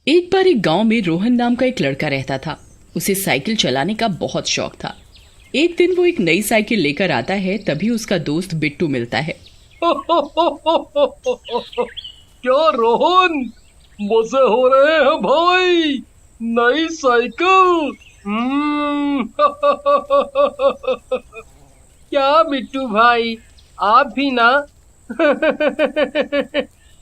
एक बार एक गांव में रोहन नाम का एक लड़का रहता था। उसे साइकिल चलाने का बहुत शौक था। एक दिन वो एक नई साइकिल लेकर आता है, तभी उसका दोस्त बिट्टू मिलता है। क्या रोहन, मजे हो रहे हैं भाई, नई साइकिल। क्या बिट्टू भाई, आप भी ना।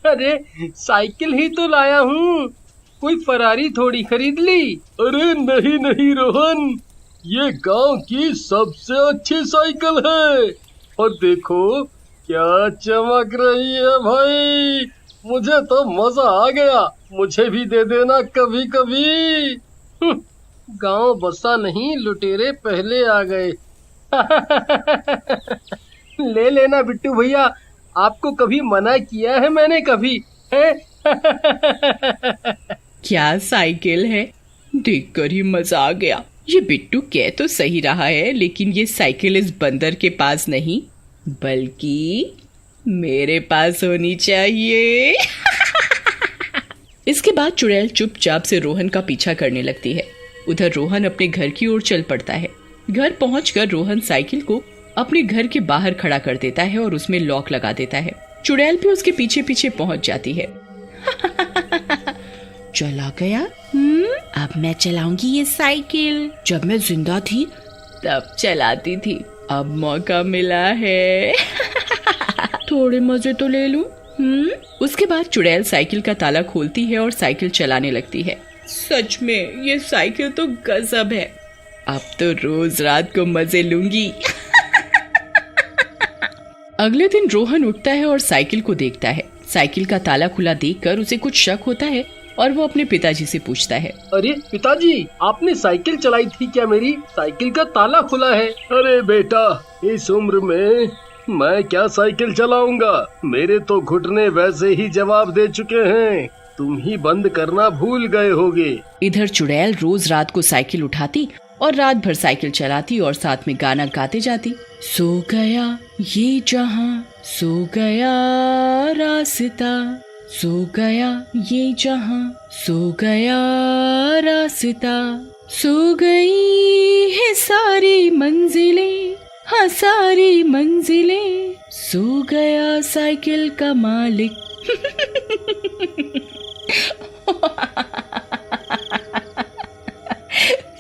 अरे साइकिल ही तो लाया हूँ, कोई फरारी थोड़ी खरीद ली। अरे नहीं नहीं रोहन, ये गांव की सबसे अच्छी साइकिल है। और देखो क्या चमक रही है भाई, मुझे तो मजा आ गया। मुझे भी दे देना कभी कभी। गांव बसा नहीं, लुटेरे पहले आ गए। ले लेना बिट्टू भैया, आपको कभी मना किया है मैंने कभी है? क्या साइकिल है, देखकर ही मजा आ गया। ये बिट्टू कह तो सही रहा है, लेकिन ये साइकिल इस बंदर के पास नहीं बल्कि मेरे पास होनी चाहिए। इसके बाद चुड़ैल चुपचाप से रोहन का पीछा करने लगती है। उधर रोहन अपने घर की ओर चल पड़ता है। घर पहुंचकर रोहन साइकिल को अपने घर के बाहर खड़ा कर देता है और उसमें लॉक लगा देता है। चुड़ैल भी उसके पीछे पीछे पहुंच जाती है। चला गया। अब मैं चलाऊंगी ये साइकिल। जब मैं जिंदा थी तब चलाती थी, अब मौका मिला है। थोड़े मजे तो ले लूं। उसके बाद चुड़ैल साइकिल का ताला खोलती है और साइकिल चलाने लगती है। सच में ये साइकिल तो गजब है, अब तो रोज रात को मजे लूंगी। अगले दिन रोहन उठता है और साइकिल को देखता है। साइकिल का ताला खुला देखकर उसे कुछ शक होता है और वो अपने पिताजी से पूछता है, अरे पिताजी, आपने साइकिल चलाई थी क्या? मेरी साइकिल का ताला खुला है। अरे बेटा, इस उम्र में मैं क्या साइकिल चलाऊंगा, मेरे तो घुटने वैसे ही जवाब दे चुके हैं, तुम ही बंद करना भूल गए होगे। इधर चुड़ैल रोज रात को साइकिल उठाती और रात भर साइकिल चलाती और साथ में गाना गाते जाती। सो गया ये जहां, सो गया रास्ता, सो गया ये जहां, सो गया रास्ता, सो गई है सारी मंजिलें, हाँ सारी मंजिलें, सो गया साइकिल का मालिक।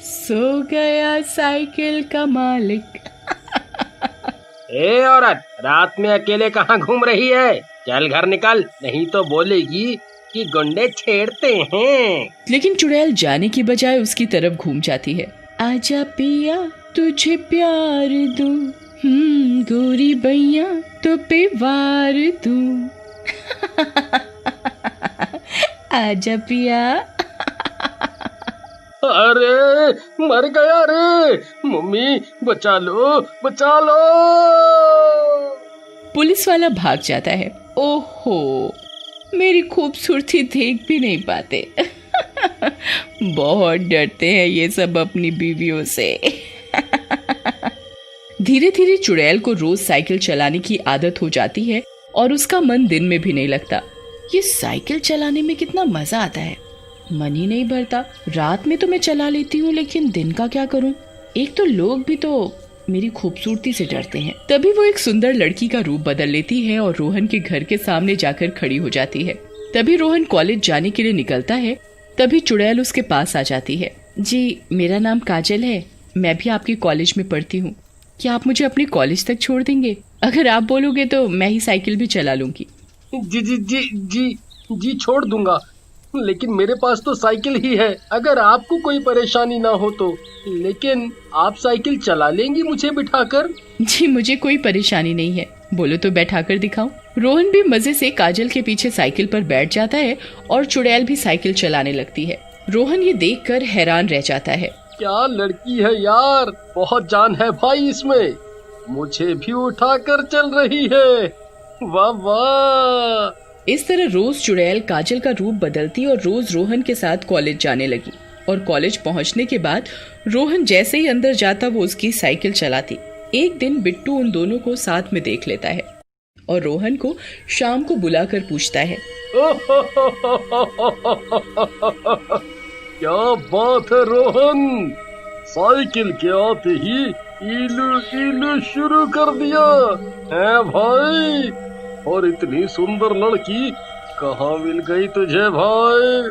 सो गया साइकिल का मालिक। ए औरत, रात में अकेले कहाँ घूम रही है? चल घर निकल, नहीं तो बोलेगी कि गुंडे छेड़ते हैं। लेकिन चुड़ैल जाने की बजाय उसकी तरफ घूम जाती है। आजा पिया तुझे प्यार दूं, गोरी बैया तो पे वार दूं। आजा पिया। अरे मर गया रे, मम्मी बचा लो बचा लो। पुलिस वाला भाग जाता है। ओहो, मेरी खूबसूरती देख भी नहीं पाते। बहुत डरते हैं ये सब अपनी बीवियों से। धीरे धीरे चुड़ैल को रोज साइकिल चलाने की आदत हो जाती है और उसका मन दिन में भी नहीं लगता। ये साइकिल चलाने में कितना मजा आता है, मन ही नहीं भरता। रात में तो मैं चला लेती हूँ, लेकिन दिन का क्या करूँ? एक तो लोग भी तो मेरी खूबसूरती से डरते हैं। तभी वो एक सुंदर लड़की का रूप बदल लेती है और रोहन के घर के सामने जाकर खड़ी हो जाती है। तभी रोहन कॉलेज जाने के लिए निकलता है। तभी चुड़ैल उसके पास आ जाती है। जी, मेरा नाम काजल है, मैं भी आपके कॉलेज में पढ़ती हूँ। क्या आप मुझे अपने कॉलेज तक छोड़ देंगे? अगर आप बोलोगे तो मैं ही साइकिल भी चला लूंगी। जी जी जी जी जी छोड़ दूंगा, लेकिन मेरे पास तो साइकिल ही है, अगर आपको कोई परेशानी ना हो तो। लेकिन आप साइकिल चला लेंगी मुझे बिठाकर? जी, मुझे कोई परेशानी नहीं है, बोलो तो बैठाकर दिखाऊं। रोहन भी मजे से काजल के पीछे साइकिल पर बैठ जाता है और चुड़ैल भी साइकिल चलाने लगती है। रोहन ये देखकर हैरान रह जाता है। क्या लड़की है यार, बहुत जान है भाई इसमें, मुझे भी उठाकर चल रही है, वाह वाह। इस तरह रोज चुड़ैल काजल का रूप बदलती और रोज रोहन के साथ कॉलेज जाने लगी। और कॉलेज पहुंचने के बाद रोहन जैसे ही अंदर जाता वो उसकी साइकिल चलाती। एक दिन बिट्टू उन दोनों को साथ में देख लेता है और रोहन को शाम को बुलाकर पूछता है, क्या बात है रोहन, साइकिल के आते ही इलू इलू शुरू कर दिया है भाई। और इतनी सुंदर लड़की कहाँ मिल गई तुझे भाई?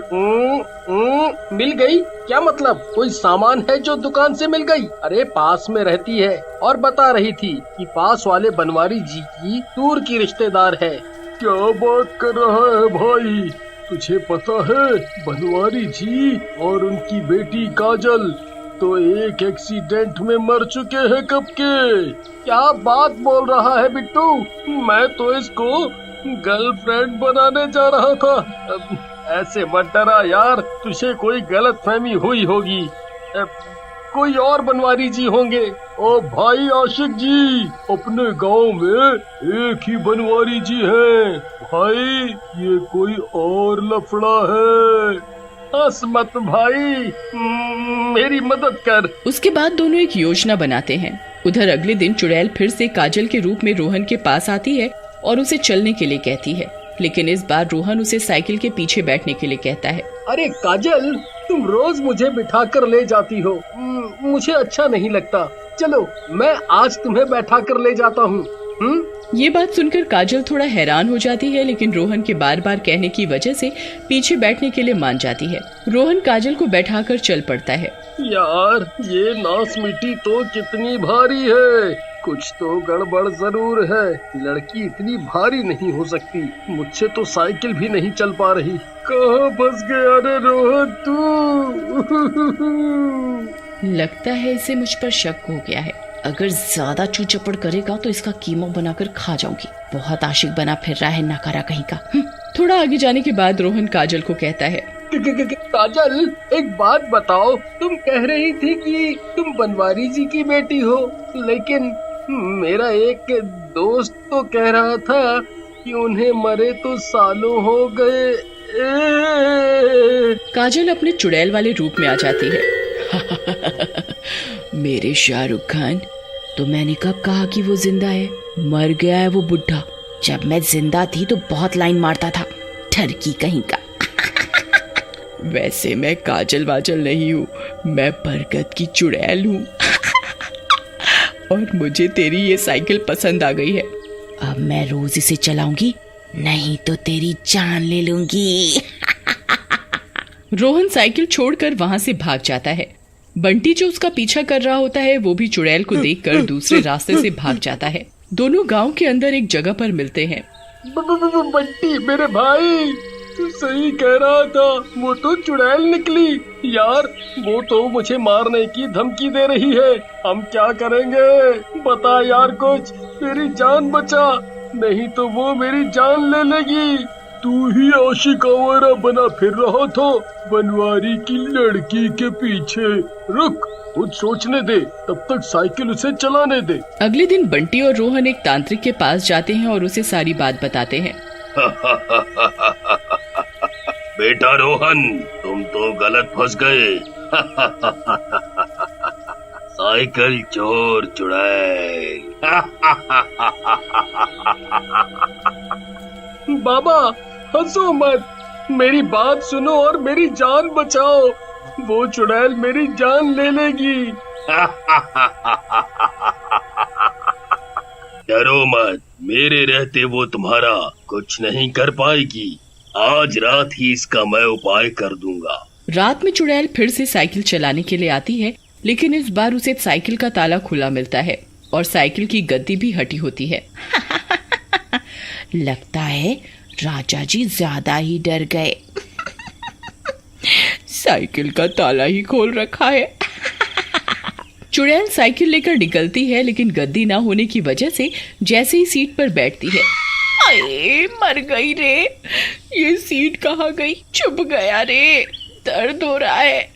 मिल गई क्या मतलब? कोई सामान है जो दुकान से मिल गई? अरे पास में रहती है और बता रही थी कि पास वाले बनवारी जी की दूर की रिश्तेदार है। क्या बात कर रहा है भाई? तुझे पता है बनवारी जी और उनकी बेटी काजल तो एक एक्सीडेंट में मर चुके हैं कब के। क्या बात बोल रहा है बिट्टू? मैं तो इसको गर्लफ्रेंड बनाने जा रहा था। ऐसे मत डरा यार, तुझे कोई गलतफहमी हुई होगी। कोई और बनवारी जी होंगे। ओ भाई आशिक जी, अपने गांव में एक ही बनवारी जी हैं भाई, ये कोई और लफड़ा है। हंस मत भाई, मेरी मदद कर। उसके बाद दोनों एक योजना बनाते हैं। उधर अगले दिन चुड़ैल फिर से काजल के रूप में रोहन के पास आती है और उसे चलने के लिए कहती है, लेकिन इस बार रोहन उसे साइकिल के पीछे बैठने के लिए कहता है। अरे काजल, तुम रोज मुझे बिठा कर ले जाती हो, मुझे अच्छा नहीं लगता। चलो मैं आज तुम्हें बैठा कर ले जाता हूँ। ये बात सुनकर काजल थोड़ा हैरान हो जाती है, लेकिन रोहन के बार बार कहने की वजह से पीछे बैठने के लिए मान जाती है। रोहन काजल को बैठाकर चल पड़ता है। यार ये नास मिट्टी तो कितनी भारी है, कुछ तो गड़बड़ जरूर है। लड़की इतनी भारी नहीं हो सकती, मुझसे तो साइकिल भी नहीं चल पा रही। कहाँ फंस गया रे रोहन तू? लगता है इसे मुझ पर शक हो गया है। अगर ज्यादा चूचपड़ करेगा तो इसका कीमा बनाकर खा जाऊंगी। बहुत आशिक बना फिर रहा है नकारा कहीं का। थोड़ा आगे जाने के बाद रोहन काजल को कहता है, काजल एक बात बताओ, तुम कह रही थी कि तुम बनवारी जी की बेटी हो, लेकिन मेरा एक दोस्त तो कह रहा था कि उन्हें मरे तो सालों हो गए। काजल अपने चुड़ैल वाले रूप में आ जाती है। मेरे शाहरुख खान, तो मैंने कब कहा कि वो जिंदा है? मर गया है वो बुढ़ा। जब मैं जिंदा थी तो बहुत लाइन मारता था, ठरकी कहीं का। वैसे मैं काजल वाजल नहीं हूँ, मैं बरगद की चुड़ैल हूँ। और मुझे तेरी ये साइकिल पसंद आ गई है। अब मैं रोज इसे चलाऊंगी, नहीं तो तेरी जान ले लूंगी। रोहन साइकिल छोड़कर वहाँ से भाग जाता है। बंटी जो उसका पीछा कर रहा होता है वो भी चुड़ैल को देखकर दूसरे रास्ते से भाग जाता है। दोनों गांव के अंदर एक जगह पर मिलते हैं। बंटी मेरे भाई, तू सही कह रहा था, वो तो चुड़ैल निकली। यार वो तो मुझे मारने की धमकी दे रही है। हम क्या करेंगे बता यार, कुछ मेरी जान बचा, नहीं तो वो मेरी जान ले लेगी। तू ही आशिक आवारा बना फिर रहा था बनवारी की लड़की के पीछे। रुक, कुछ सोचने दे, तब तक साइकिल उसे चलाने दे। अगले दिन बंटी और रोहन एक तांत्रिक के पास जाते हैं और उसे सारी बात बताते हैं। बेटा रोहन, तुम तो गलत फंस गए। साइकिल चोर चुड़ैल। बाबा हंसो मत, मेरी बात सुनो और मेरी जान बचाओ। वो चुड़ैल मेरी जान ले लेगी। डरो मत, मेरे रहते वो तुम्हारा कुछ नहीं कर पाएगी। आज रात ही इसका मैं उपाय कर दूंगा। रात में चुड़ैल फिर से साइकिल चलाने के लिए आती है, लेकिन इस बार उसे साइकिल का ताला खुला मिलता है और साइकिल की गद्दी भी हटी होती है। लगता है राजा जी ज्यादा ही डर गए। साइकिल का ताला ही खोल रखा है। चुड़ैल साइकिल लेकर निकलती है, लेकिन गद्दी ना होने की वजह से जैसे ही सीट पर बैठती है, अरे मर गई रे, ये सीट कहाँ गई? चुभ गया रे, दर्द हो रहा है,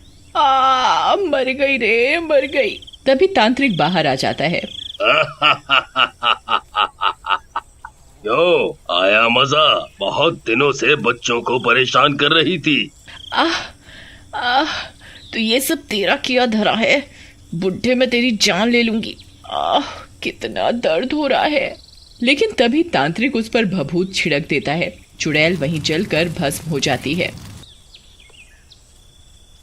मर गई रे, मर गई। तभी तांत्रिक बाहर आ जाता है। क्यों आया मजा? बहुत दिनों से बच्चों को परेशान कर रही थी। तो ये सब तेरा किया धरा है। बुढ़े मैं तेरी जान ले लूंगी। कितना दर्द हो रहा है। लेकिन तभी तांत्रिक उस पर भभूत छिड़क देता है चुड़ैल वहीं जलकर भस्म हो जाती है।